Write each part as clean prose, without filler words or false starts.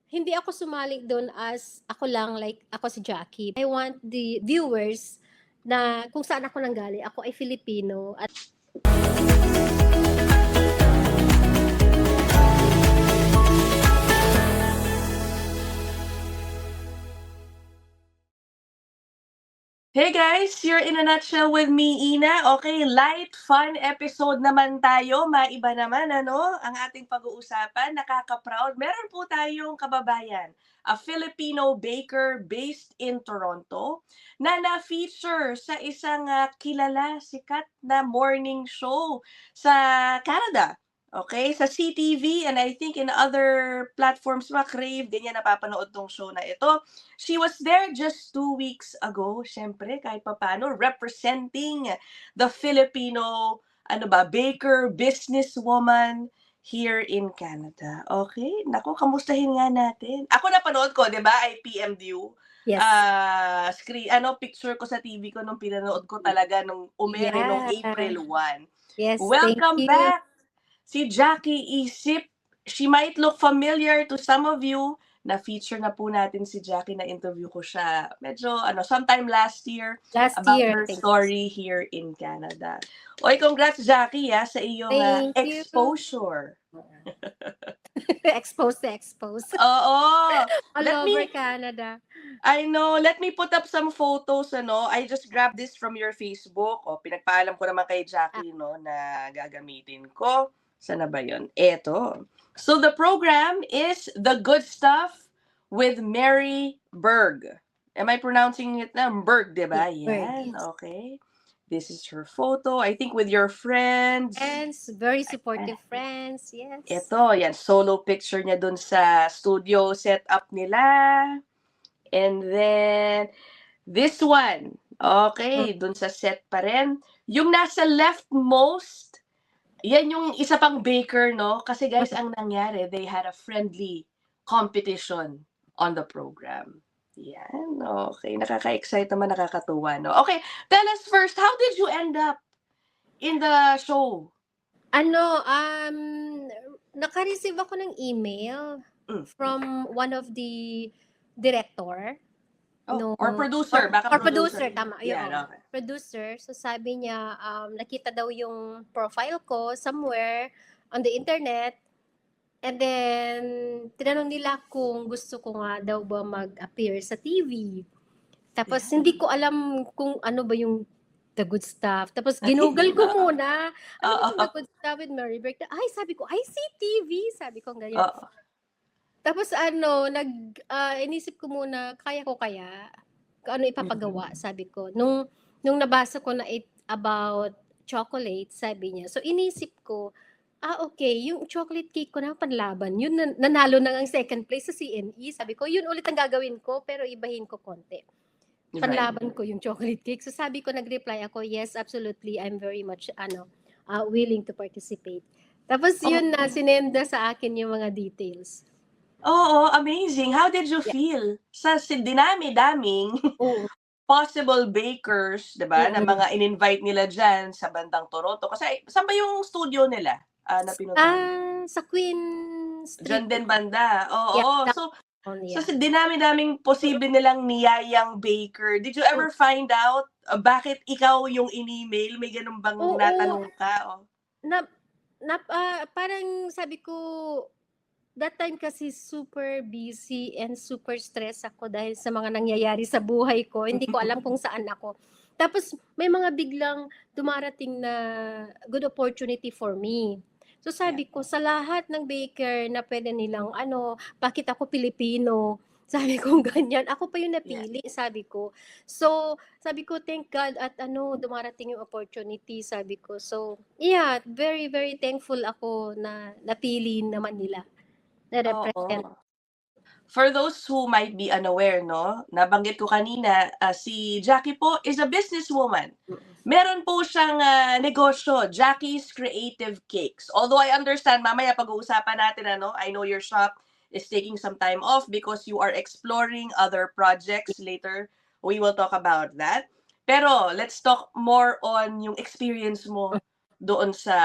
hindi ako sumali doon as ako lang, like ako si Jackie. I want the viewers na kung saan ako nanggaling. Ako ay Filipino at Hey guys, you're in a nutshell with me, Ina. Okay, light, fun episode naman tayo. Maiba naman, ano? Ang ating pag-uusapan, nakaka-proud. Meron po tayong kababayan, a Filipino baker based in Toronto, na na-feature sa isang kilala, sikat na morning show sa Canada. Okay, sa CTV and I think in other platforms, Crave, ganyan napapanood tong show na ito. She was there just 2 weeks ago, syempre, kahit papano, representing the Filipino, baker, businesswoman here in Canada. Okay? Naku, kamustahin nga natin. Ako napanood ko, di ba, ay PMDU. yes. Picture ko sa TV ko nung pinanood ko talaga nung umere, nung Yeah. April 1. Yes, thank Welcome you. back! Si Jackie Isip, she might look familiar to some of you. Na-feature na po natin si Jackie, na-interview ko siya medyo, sometime last year Last about year, her I think. story here in Canada. Oy, congrats Jackie sa iyong Thank you. exposure. Expose to expose. Oo. All Let over me, Canada. I know, let me put up some photos, I just grabbed this from your Facebook. Pinagpaalam ko naman kay Jackie, na gagamitin ko. Saan na ba yun? Eto. So the program is The Good Stuff with Mary Berg. Am I pronouncing it na? Berg, di ba? Berg, Yan, yes. okay. This is her photo. I think with your friends. Friends, very supportive friends, yes. Ito, yan, solo picture niya dun sa studio setup nila. And then, this one. Okay, dun sa set pa rin. Yung nasa leftmost, yan yung isa pang baker, no? Kasi guys, ang nangyari, they had a friendly competition on the program. Yan, okay. Nakaka-excite naman, nakakatuwa, no? Okay, tell us first, how did you end up in the show? Naka-receive ako ng email from one of the director. Or producer. Or producer, tama. Yeah, Yun. okay. Producer. So sabi niya, nakita daw yung profile ko somewhere on the internet. And then, tinanong nila kung gusto ko nga daw ba mag-appear sa TV. Tapos, hindi ko alam kung ano ba yung The Good Stuff. Tapos, ginugol ko muna. Ano ba yung The Good Stuff with Mary Berg? Ay, sabi ko, ICTV. Sabi ko, ganyan. Tapos, inisip ko muna, kaya ko kaya? Ano ipapagawa? Sabi ko. Nung nabasa ko na about chocolate, sabi niya. So, inisip ko, okay, yung chocolate cake ko na panlaban, yun nanalo na ang second place sa CNE. Sabi ko, yun ulit ang gagawin ko, pero ibahin ko konti. Panlaban ko yung chocolate cake. So sabi ko, nag-reply ako, yes, absolutely, I'm very much willing to participate. Tapos yun na, sinenda sa akin yung mga details. Oo, amazing. How did you feel? Sa dinami-daming possible bakers, 'di ba, na mga in-invite nila diyan sa bandang Toronto. Kasi saan ba yung studio nila na pinuntahan? Sa Queen Street. Diyan din banda. Oo. Yeah, So sa dinami-daming posible nilang niyayang baker, did you ever find out bakit ikaw yung in-email? May ganun bang natanong ka? Parang sabi ko, that time kasi super busy and super stress ako dahil sa mga nangyayari sa buhay ko. Hindi ko alam kung saan ako. Tapos may mga biglang dumarating na good opportunity for me. So sabi ko, sa lahat ng baker na pwede nilang bakit ako Pilipino? Sabi ko ganyan. Ako pa yung napili, sabi ko. So, sabi ko, thank God at dumarating yung opportunity, sabi ko. So, yeah, very, very thankful ako na napili naman nila. Na-represent. For those who might be unaware, nabanggit ko kanina, si Jackie po is a businesswoman. Meron po siyang negosyo, Jackie's Creative Cakes. Although I understand, mamaya pag-uusapan natin, I know your shop is taking some time off because you are exploring other projects later. We will talk about that. Pero let's talk more on yung experience mo doon sa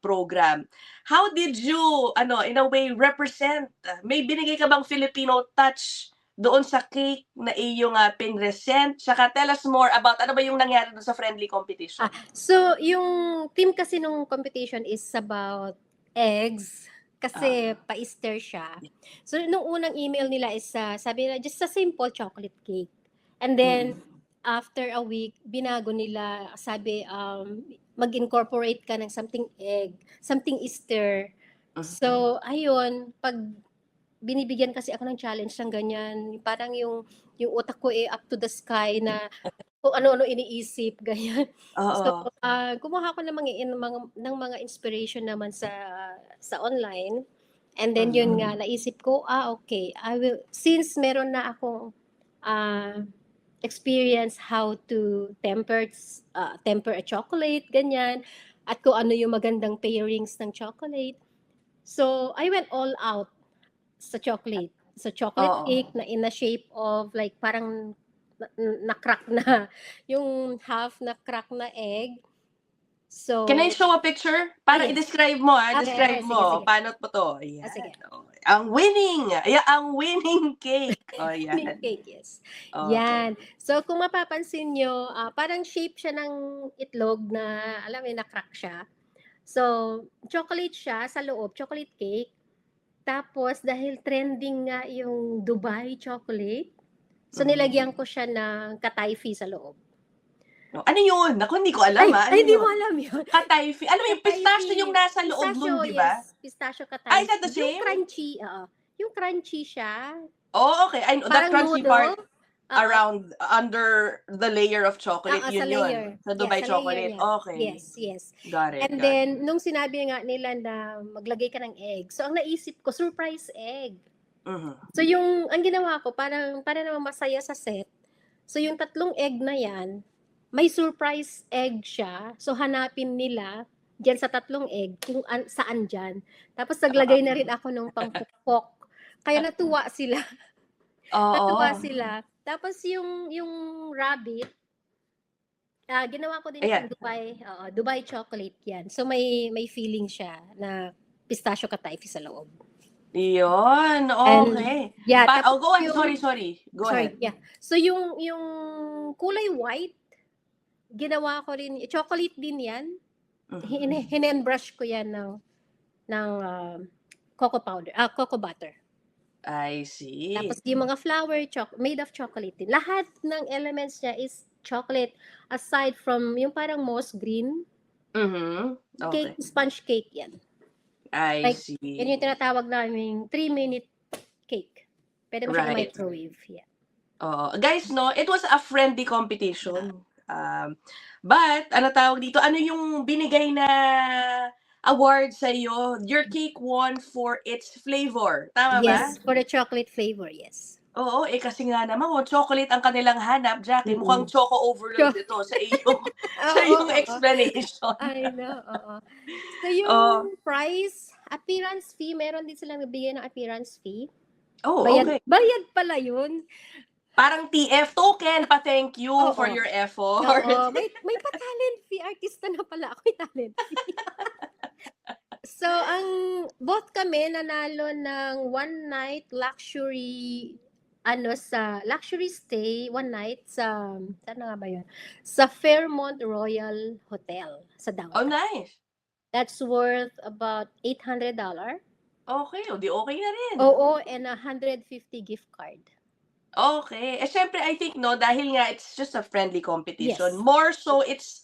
program. How did you, in a way, represent? May binigay ka bang Filipino touch doon sa cake na iyong pinresent? Tsaka tell us more about ano ba yung nangyari doon sa friendly competition? So, yung team kasi nung competition is about eggs. Kasi pa-Easter siya. So, nung unang email nila is, sabi nila, just a simple chocolate cake. And then, after a week, binago nila, sabi, mag-incorporate ka ng something egg, something Easter. So, ayun, pag binibigyan kasi ako ng challenge ng ganyan, parang yung utak ko up to the sky na kung ano-ano iniisip, ganyan. So, Oo. kumuha ako ng mga inspiration naman sa online. And then yun nga, naisip ko, okay, since meron na akong experience how to temper a chocolate, ganyan, at kung ano yung magandang pairings ng chocolate. So, I went all out sa chocolate. So, chocolate Oo. cake na in a shape of like parang na-crack na yung half na crack na egg. So, Can I show a picture? Para yes. i-describe mo, Okay, describe sige, mo. sige. Paano po to? Ayan. Sige. Okay. Ang winning cake. Oh, yan. Cake, yes. Okay. Yan. So, kung mapapansin nyo, parang shape siya ng itlog na, alam mo, na-crack siya. So, chocolate siya sa loob, chocolate cake. Tapos, dahil trending nga yung Dubai chocolate, so nilagyan ko siya ng katayfi sa loob. Ano yun? Naku, hindi ko alam. Ano Hindi yun? mo alam yun. Katayfi. Alam mo yung pistachio yung nasa loob nun, di ba? Yes. Pistachio katayfi. Is that the same? Yung crunchy, yung crunchy siya. Oh, okay. I know that Parang crunchy noodle. part around, under the layer of chocolate. Sa Yun layer. yun. Sa Dubai Sa chocolate. layer niya. Okay. Yes. Got it. And then, nung sinabi nga nila na maglagay ka ng egg, so ang naisip ko, surprise egg. So ang ginawa ko, para naman masaya sa set, so yung 3 egg na yan, may surprise egg siya. So hanapin nila diyan sa 3 egg kung saan diyan. Tapos naglagay na rin ako ng pangpukpok. Kaya natuwa sila. Natuwa sila. Tapos yung rabbit, ginawa ko din Ayan. sa Dubai chocolate yan. So may feeling siya na pistachio katayfi sa loob. Yun, okay. Yeah, go ahead. Sorry. Go ahead. Yeah. So yung kulay white, ginawa ko rin, chocolate din yan. Hin-brush ko yan ng cocoa powder, cocoa butter. I see. Tapos yung mga flour, made of chocolate din. Lahat ng elements niya is chocolate, aside from yung parang moss green. Okay. Cake, sponge cake yan. I see. Yan yung tinatawag naming 3-minute cake. Pwede mo siya i-microwave. Yeah. Guys, it was a friendly competition. But, tawag dito, ano yung binigay na award sa iyo? Your cake won for its flavor. Tama ba? Yes, for the chocolate flavor, yes. Oo, kasi nga naman, chocolate ang kanilang hanap, Jackie. Mukhang choco overload ito sa iyong explanation. I know, So yung price, appearance fee, meron din silang nabigay ng appearance fee. Okay. Bayad pala yun. Parang TF token, pa-thank you for your effort. May pa-talent fee. Artista na pala ako, may talent fee. So, both kami nanalo ng one night luxury stay, one night saan nga ba yun? Sa Fairmont Royal Hotel sa downtown. Oh, nice. That's worth about $800. Okay, di okay na rin. Oo, and $150 gift card. Okay. Syempre, I think, dahil nga it's just a friendly competition, Yes. more so it's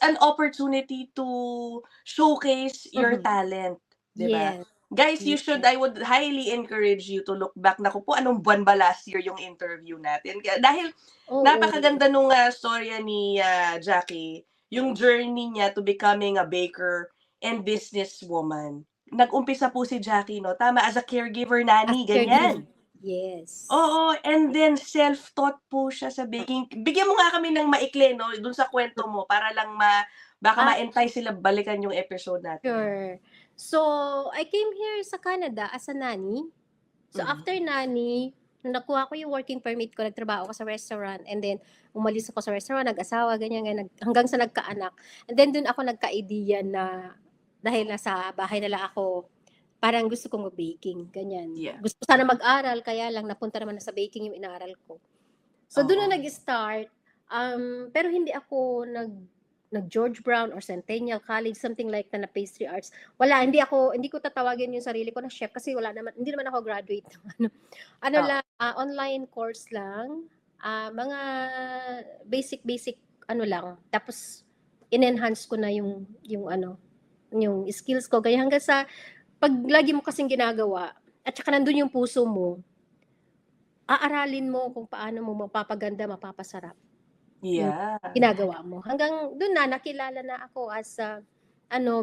an opportunity to showcase your talent. Diba? Yes. Guys, I would highly encourage you to look back. Naku po, anong buwan ba last year yung interview natin? Dahil napakaganda nung storya ni Jackie, yung journey niya to becoming a baker and businesswoman. Nag-umpisa po si Jackie, tama, as a caregiver nanny, ganyan. Yes. Oo, and then self-taught po siya sa baking. Bigyan mo nga kami ng maikli, dun sa kwento mo, para lang baka ma-entice sila balikan yung episode natin. Sure. So, I came here sa Canada as a nanny. So, after nanny, Nung nakuha ko yung working permit ko, nagtrabaho ako sa restaurant, and then umalis ako sa restaurant, nag-asawa, ganyan, ganyan, hanggang sa nagkaanak. And then dun ako nagka-idea na dahil nasa bahay na lang ako, parang gusto kong mag-baking, ganyan. Yeah. Gusto ko sana mag-aral, kaya lang napunta naman na sa baking yung inaaral ko. So doon Oo. na nag-start, pero hindi ako nag-George Brown or Centennial College, something like that na pastry arts. Wala, hindi ko tatawagin yung sarili ko na chef kasi hindi naman ako graduate ng ano Oo. lang, online course lang, mga basic ano lang. Tapos in-enhance ko na yung skills ko, ganyan, hanggang sa 'pag lagi mo kasing ginagawa at saka nandun yung puso mo, aaralin mo kung paano mo mapapaganda, mapapasarap yung Yeah. ginagawa mo. Hanggang dun na nakilala na ako as a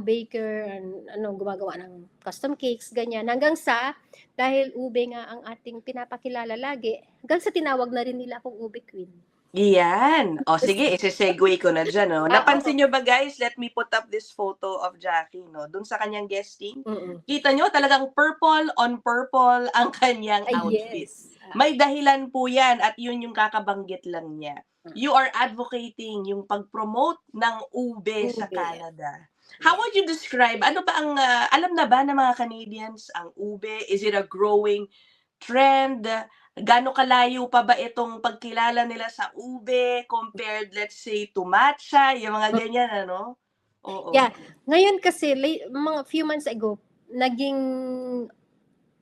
baker, gumagawa ng custom cakes, ganyan. Hanggang sa dahil ube nga ang ating pinapakilala lagi, hanggang sa tinawag na rin nila akong Ube Queen. Iyan. O sige, ise-segue ko na diyan, 'no. Oo. Napansin niyo ba guys, let me put up this photo of Jackie, 'no, dun sa kanyang guesting. Mm. Kita niyo talagang purple on purple ang kanyang Ay, outfit. yes. May dahilan po 'yan at 'yun yung kakabanggit lang niya. You are advocating yung pag-promote ng ube sa Ube. Canada. How would you describe, ano ba ang, alam na ba ng mga Canadians ang ube? Is it a growing trend? Gaano kalayo pa ba itong pagkilala nila sa ube compared, let's say, to matcha, yung mga ganyan, ano? Oo. Yeah. Ngayon kasi, mga few months ago,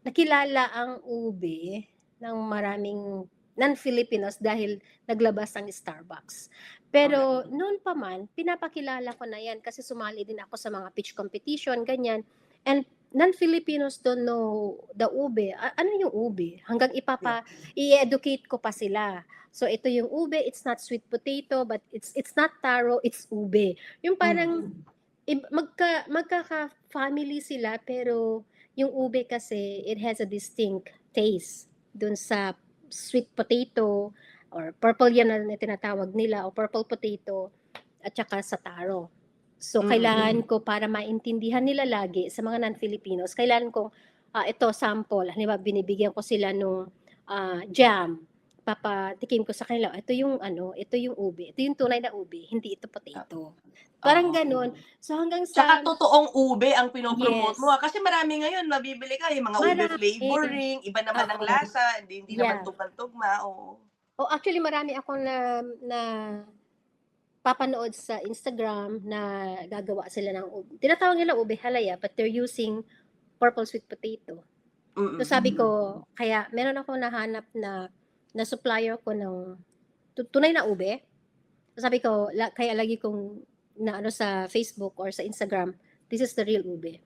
nakilala ang ube ng maraming non-Filipinos dahil naglabas ang Starbucks. Pero noon pa man, pinapakilala ko na yan kasi sumali din ako sa mga pitch competition, ganyan. And non-Filipinos don't know the ube. Ano yung ube? Hanggang i-educate ko pa sila. So ito yung ube, it's not sweet potato, but it's not taro, it's ube. Yung parang magkaka-family sila, pero yung ube kasi, it has a distinct taste dun sa sweet potato or purple yam na tinatawag nila, o purple potato, at saka sa taro. So, kailangan ko, para maintindihan nila lagi sa mga non-Filipinos, kailangan kong ito sample. Halimbawa, binibigyan ko sila nung jam. Papatikim ko sa kanila, ito yung ube. Ito yung tunay na ube, hindi ito potato. Parang Oo. ganun. So, hanggang Tsaka sa totoong ube ang pinopromote yes. mo, kasi marami ngayon mabibili ka yung mga ube Marami. flavoring, iba naman ang Oo. lasa, hindi naman Yeah. tugma-tugma, oo. Oh, actually marami akong na papanood sa Instagram na gagawa sila ng tinatawag nila ube halaya, but they're using purple sweet potato. So sabi ko, kaya meron akong nahanap na supplier ko ng tunay na ube. So sabi ko, kaya lagi kong sa Facebook or sa Instagram, this is the real ube.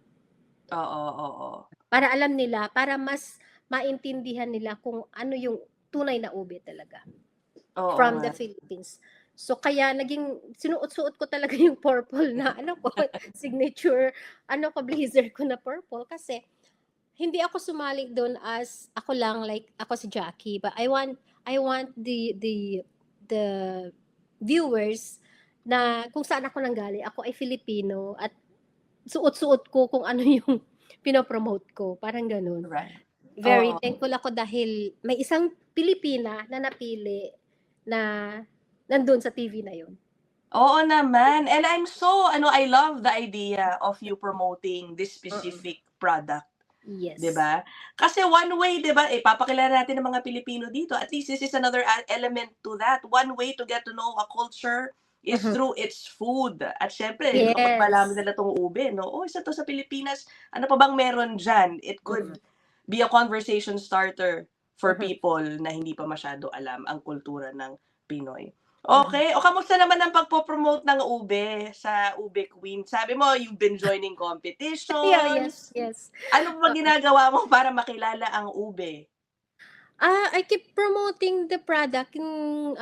Oo, oo. Para alam nila, para mas maintindihan nila kung ano yung tunay na ube talaga. Oo From nga. the Philippines. So kaya sinuot-suot ko talaga yung purple na signature blazer ko na purple, kasi hindi ako sumali doon as ako lang, like ako si Jackie, but I want the viewers na kung saan ako nanggaling. Ako ay Filipino at suot-suot ko kung ano yung pinopromote ko, parang ganun. Right. Very Oo. thankful ako dahil may isang Pilipina na napili na nandun sa TV na yun. Oo naman. And I love the idea of you promoting this specific product. Yes. 'Di ba? Kasi one way, 'di ba, ipapakilala natin ng mga Pilipino dito. At least this is another element to that. One way to get to know a culture is through its food. At syempre, Yes. kapag malaman nila tong ube, no? Oh, isa to sa Pilipinas. Ano pa bang meron diyan? It could be a conversation starter for people na hindi pa masyado alam ang kultura ng Pinoy. Okay. O kamusta naman ang pagpo-promote ng ube sa Ube Queen? Sabi mo, you've been joining competitions. Yes. Ano ba ginagawa mo para makilala ang ube? I keep promoting the product, yung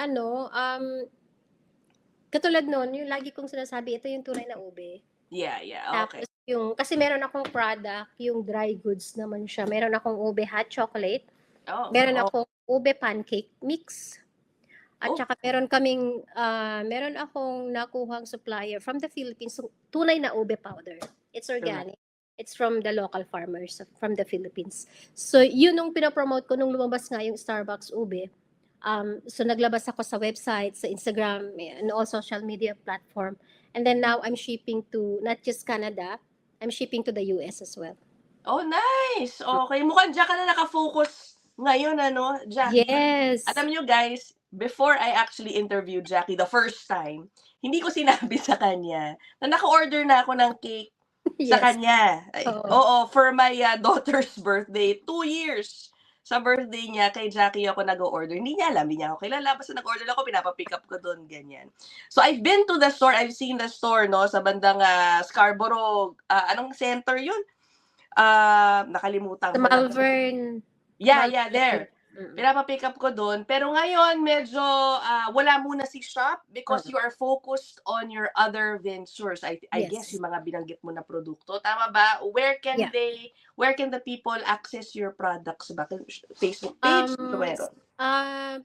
katulad nun, yung lagi kong sinasabi, ito yung tunay na ube. Yeah, okay. Tapos kasi meron akong product, yung dry goods naman siya. Meron akong ube hot chocolate. Oh, Meron akong ube pancake mix. At Oh. saka meron akong nakuhang supplier from the Philippines, tunay na ube powder. It's organic. It's from the local farmers from the Philippines. So, yun nung pinapromote ko nung lumabas nga yung Starbucks ube. So, naglabas ako sa website, sa Instagram, and all social media platform. And then now, I'm shipping to not just Canada, I'm shipping to the US as well. Oh, nice! Okay, mukhang diyan ka na naka-focus ngayon ano, Jackie. Yes. Alam niyo guys, before I actually interviewed Jackie the first time, hindi ko sinabi sa kanya na naka-order na ako ng cake sa Yes. kanya. Oo. Oo, for my daughter's birthday, 2 years. Sa birthday niya, kay Jackie ako nag-o-order. Hindi niya alam, hindi niya ako kilala. Basta nag-order ako, pinapa-pick up ko doon, ganyan. So, I've been to the store, I've seen the store, no, sa bandang Scarborough, anong center yun? Nakalimutan Sa ko na. Malvern. Yeah, there. Pinapa-pick up ko doon. Pero ngayon, medyo wala muna si shop because you are focused on your other ventures. I Yes. guess yung mga binanggit mo na produkto. Tama ba? Where can the people access your products? Bakit Facebook page? Meron.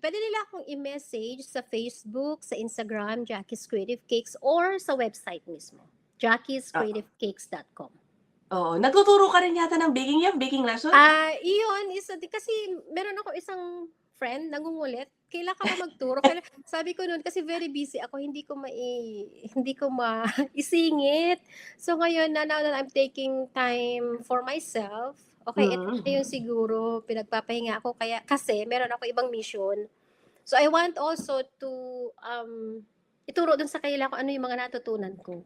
Pwede nila akong i-message sa Facebook, sa Instagram, Jackie's Creative Cakes, or sa website mismo, jackiescreativecakes.com. Oo. Nagtuturo ka rin yata ng baking. You have baking lesson? Iyon, kasi meron ako isang friend nangungulit. Kailan ka ba magturo? Sabi ko noon kasi very busy ako, hindi ko maisingit. So ngayon now that I'm taking time for myself, okay, ito na yung siguro pinagpapahinga ako kasi meron ako ibang mission. So I want also to ituro dun sa kanila kung ano yung mga natutunan ko.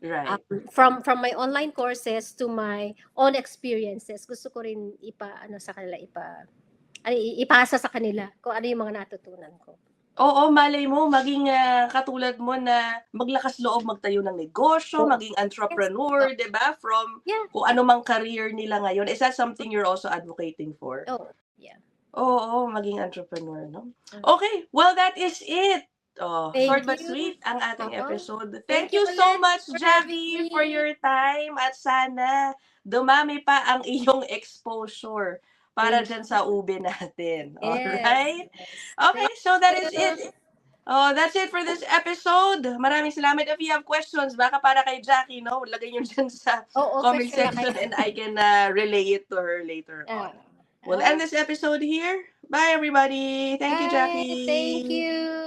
Right. From my online courses to my own experiences, gusto ko rin ipasa sa kanila kung ano yung mga natutunan ko. Oo, malay mo maging katulad mo na maglakas loob magtayo ng negosyo, maging entrepreneur, 'di ba? From kung ano mang career nila ngayon. Is that something you're also advocating for? Oh, yeah. Oo, maging entrepreneur, no? Okay, well that is it. Short but sweet ang ating episode. Thank you so much, Jackie, for your time at sana dumami pa ang iyong exposure para dyan sa ube natin. Alright? Okay, so that is it. That's it for this episode. Maraming salamat. If you have questions, baka para kay Jackie, no? Lagay nyo dyan sa comment section and I can relay it to her later on. We'll end this episode here. Bye, everybody. Thank you, Jackie. Thank you.